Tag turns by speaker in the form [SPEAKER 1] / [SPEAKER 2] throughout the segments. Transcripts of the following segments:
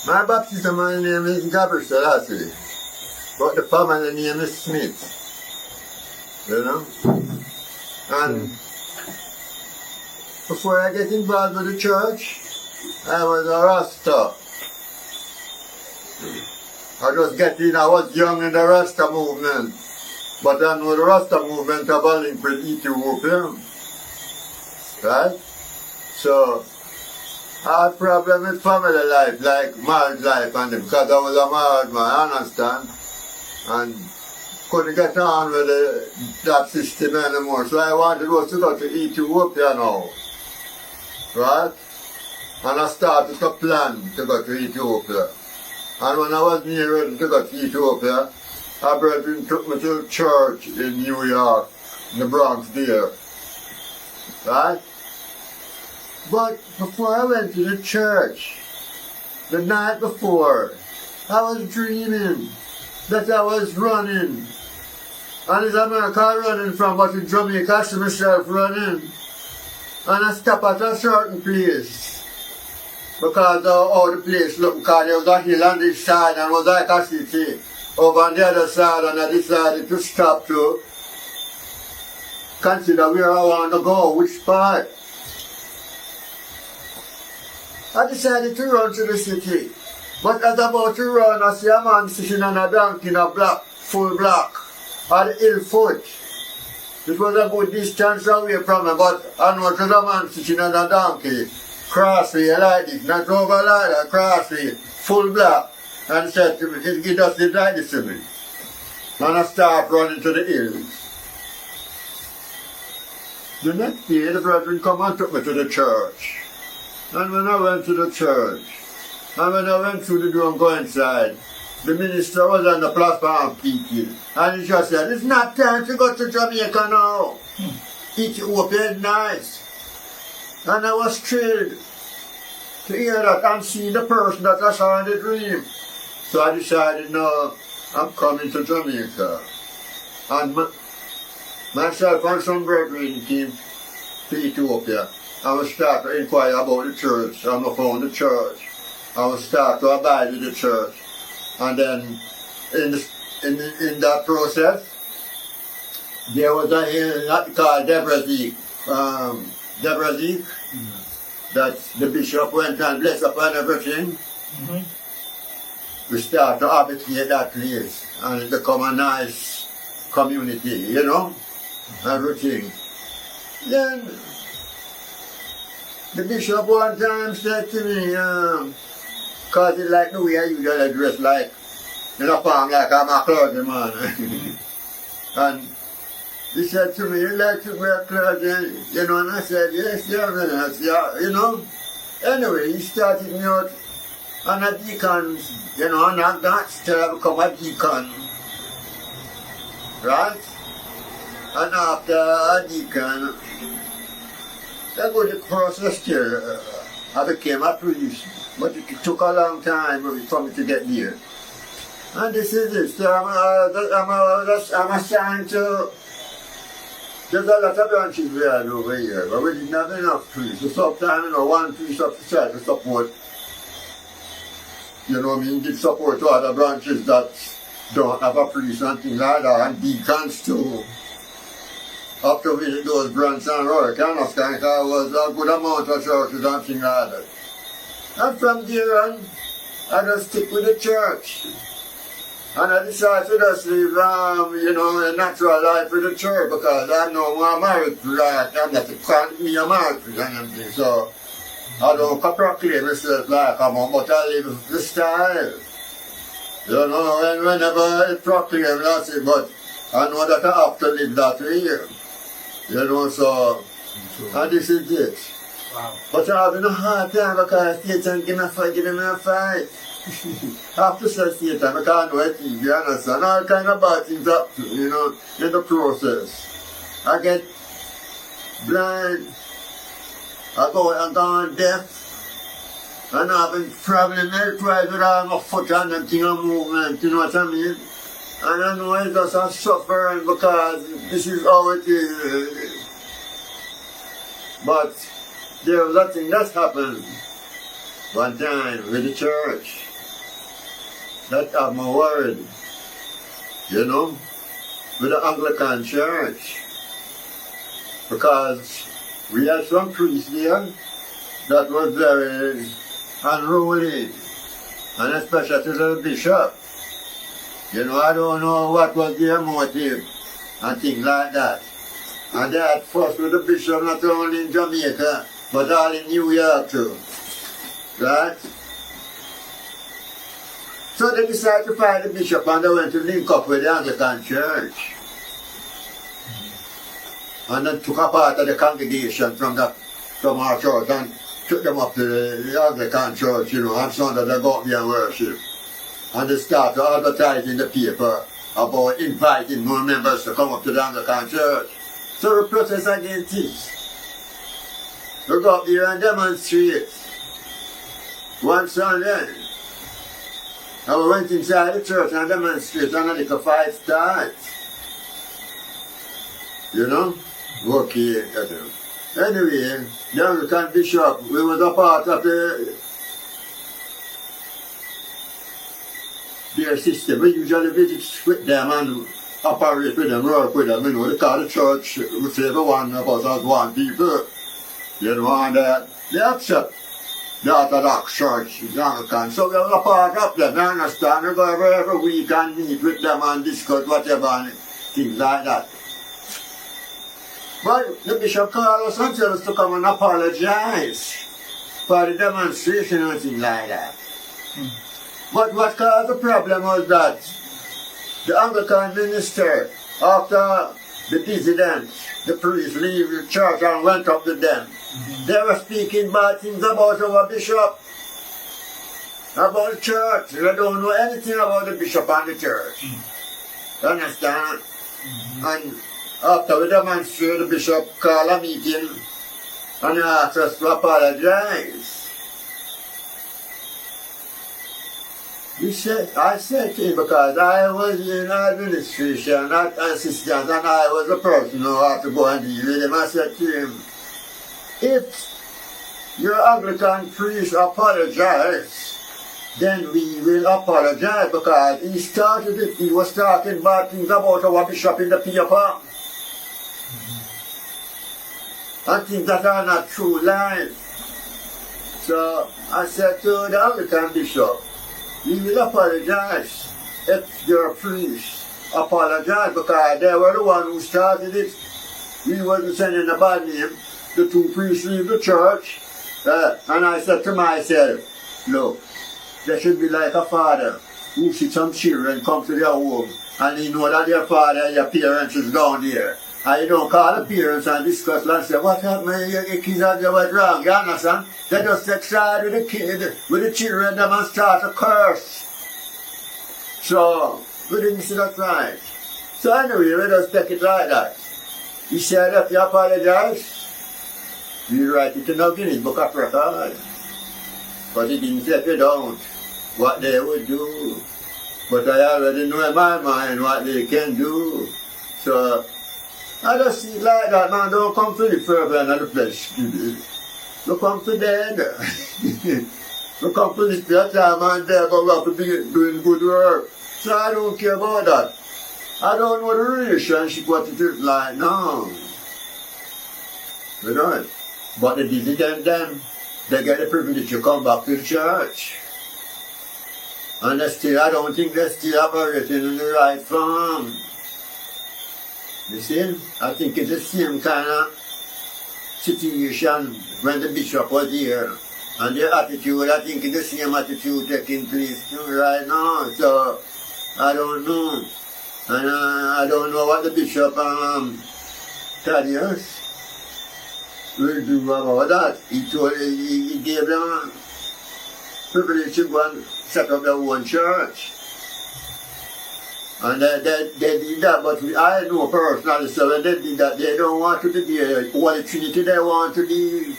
[SPEAKER 1] My baptism name is Gabriel Selassie, but the family name is Smith. You know? And before I get involved with the church, I was a Rasta. I was young in the Rasta movement, but I know the Rasta movement have a link with Ethiopia. Right? So, I had problem with family life, like marriage life, and because I was a married man, I understand, and couldn't get on with that system anymore. So I wanted was to go to Ethiopia now, right? And I started to plan to go to Ethiopia. And when I was near ready to go to Ethiopia, a brethren took me to church in New York, in the Bronx there, right? But before I went to the church, the night before, I was dreaming that I was running. And it's America running from, but in Jamaica I see myself running. And I stop at a certain place. Because how the place looked, because there was a hill on this side and it was like a city over on the other side, and I decided to stop to consider where I want to go, which part. I decided to run to the city, but as I'm about to run, I see a man sitting on a donkey in a full black, at the hill foot. It was a good distance away from me, but I noticed a man sitting on a donkey, crossway like this, not over like that, crossway, full black, and said to me, he just did like this to me. And I start running to the hills. The next day, the brethren come and took me to the church. And when I went to the church, and when I went through the door and go inside, the minister was on the platform speaking, and he just said, it's not time to go to Jamaica now. Ethiopia is nice. And I was thrilled to hear that and see the person that I saw in the dream. So I decided, no, I'm coming to Jamaica. And myself and some brethren came to Ethiopia. I will start to inquire about the church. I found the church. I will start to abide with the church. And then in that process, there was a hill called Debrazik. That the bishop went and blessed upon everything. We start to habitate that place, and it become a nice community, you know, everything. Then the bishop one time said to me, cause it's like the way I usually dress, like in a farm, like I'm a clergyman. And he said to me, you like to wear clergy, you know, and I said, yes, yeah, you know. Anyway, he started me out on a deacon, you know, and I got to become a deacon, right? And after a deacon, I go to the process there. I became a priest, but it took a long time for me to get there. And this is it. So I'm assigned to. There's a lot of branches we had over here, but we didn't have enough trees. So sometimes, you know, one tree to try to support, you know what I mean, give support to other branches that don't have a priest and things like that, and deacons too. Up to visit those branches and work, you understand, because there was a good amount of churches and things like that. And from there on, I just stick with the church. And I decided to just live, you know, a natural life with the church, because I know I'm married to that. I'm not a married to anything. So I don't proclaim myself like I'm on, but I live the style. You know, and whenever I proclaim, that's it, but I know that I have to live that way. You know, so, and this is it.
[SPEAKER 2] Wow.
[SPEAKER 1] But I'm having a hard time because Satan give me a fight. I have to say Satan, I can't do it, you understand? All kind of bad things happen, you know, in the process. I get blind, I'm going deaf, and I'm having problem twice with all my foot and them thing and movement, you know what I mean? And I know it's just a suffering because this is how it is. But there was a thing that happened one time with the church. that I'm worried, you know, with the Anglican Church. Because we had some priests there that was very unruly, and especially to the bishop. You know, I don't know what was their motive and things like that. And they had fuss with the bishop not only in Jamaica, but all in New York too. Right? So they decided to find the bishop and they went to link up with the Anglican Church. And then took a part of the congregation from our church and took them up to the Anglican Church, you know, and Sunday they go up there and worship. And they started advertising in the paper about inviting more members to come up to the Anglican Church. So we protest against it. We go up there and demonstrate. One Sunday, and we went inside the church and demonstrated and like a 5 stars. You know? Okay. Anyway, the Anglican bishop, we was a part of their system. We usually visit with them and operate with them, work with them, you know, they call the church, we say everyone of us as one people, you know, and they accept the Orthodox Church, the Anglican. So we are a part of them, you understand? We go every week and meet with them and discuss whatever and things like that. But the bishop called us and told us to come and apologize for the demonstration and things like that. But what caused the problem was that the Anglican minister, after the dissidents, the priests leave the church and went up to them, they were speaking bad things about our bishop, about the church. They don't know anything about the bishop and the church. You understand? And after we demonstrated, the bishop called a meeting and he asked us to apologize. I said to him, because I was in administration, not assistant, and I was the person who had to go and deal with him. I said to him, if your Anglican priest apologize, then we will apologize, because he started it. He was talking bad things about our bishop in the paper. And things that are not true lies. So I said to the Anglican bishop, we will apologize if your priests apologize, because they were the one who started it. We wasn't sending a bad name. The 2 priests leave the church. And I said to myself, look, there should be like a father who sees some children come to their home and they know that their father and their parents is down there. And you don't call the parents and discuss and say, what happened, your kids are doing what's wrong, you understand? They just take side with the kid, with the children, them and start to curse. So, we didn't see that right. So anyway, we just take it like that. He said, if you apologize, we write it in the Guinness Book of Records. But he didn't say if you don't, what they would do. But I already know in my mind what they can do. So, I just see it like that, man. Don't come to the fervor and the flesh. You come to dead. You come to the spirit time and there, but we have to be doing good work. So I don't care about that. I don't know the relationship, what it is like now. You know? But the dissident them, they get the privilege to come back to the church. And they still, I don't think they're still operating in the right form. You see? I think it's the same kind of situation when the bishop was here. And their attitude, I think it's the same attitude taking place right now. So, I don't know. And I don't know what the bishop Thaddeus will do about that. He gave them privilege to go and set up their own church. And they did that, but I know personally, so when they did that, they don't want to be the Holy Trinity, they want to be.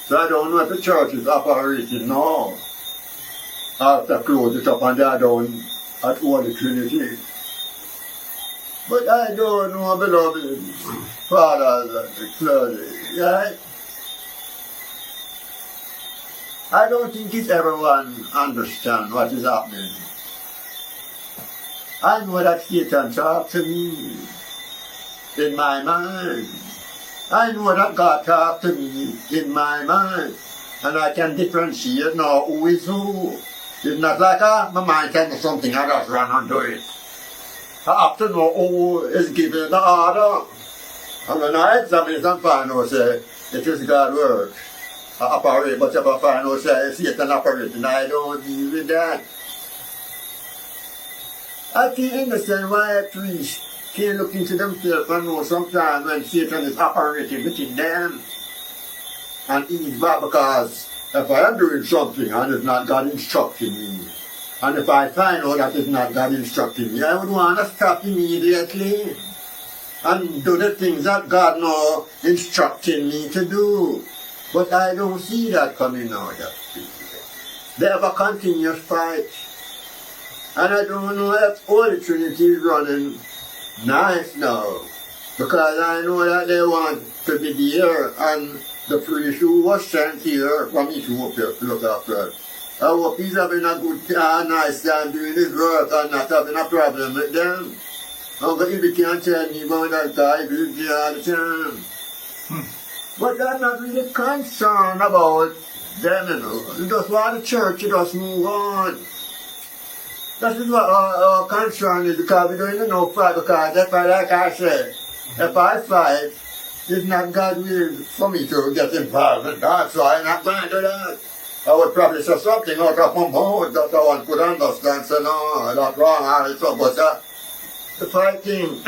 [SPEAKER 1] So I don't know if the church is operating now. After close it up and they are down at Holy Trinity. But I don't know, beloved fathers and clergy, right? I don't think it's everyone understand what is happening. I know that Satan talks to me in my mind. I know that God talks to me in my mind. And I can differentiate now who is who. It's not like my mind tells me something, I just run and do it. I have to know who is giving the order. And when I examine it and find out, say, it is God's word. I operate, but if I find out, say, Satan operating, I don't deal with that. I can understand why a priest can look into themselves and know sometimes when Satan is operating within them. And ease back, because if I am doing something and it's not God instructing me, and if I find out that it's not God instructing me, I would want to stop immediately and do the things that God now instructing me to do. But I don't see that coming out of people. They have a continuous fight. And I don't know if Holy Trinity is running nice now, because I know that they want to be there, and the priest who was sent here from Ethiopia to look after us. I hope he's having a good nice time doing his work and not having a problem with them. Uncle Ibi can't tell me about that guy, he's there all the time. But I'm not really concerned about them, you know. You just want the church to just move on. That is what our concern is, because we don't know fight, because that's why, like I said, if I fight, it's not God's will for me to get involved in that, so I'm not going to do that. I would probably say something out of my mouth that no one could understand, so no, that's wrong, and it's up, but the fighting.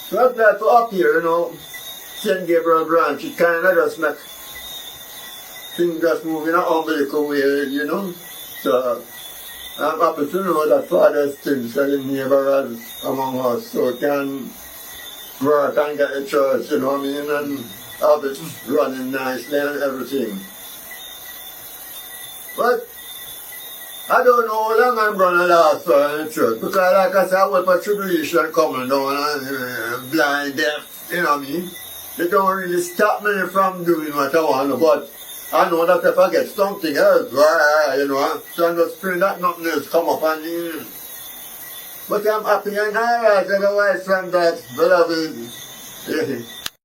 [SPEAKER 1] So I'm glad to up here, you know, St. Gabriel branch, it kind of just make things just move in an umbilical way, you know. So I'm happy to know that Father is still selling neighborhoods among us, so it can work and get a church, you know what I mean, and have it running nicely and everything. But I don't know how long I'm going to last for in the church, because like I said, I went for tribulation coming down and blind, deaf, you know what I mean. They don't really stop me from doing what I want, but I know that if I get something else, you know, so I'm just praying that nothing else come up on me. But I'm happy and alright, otherwise from that, beloved.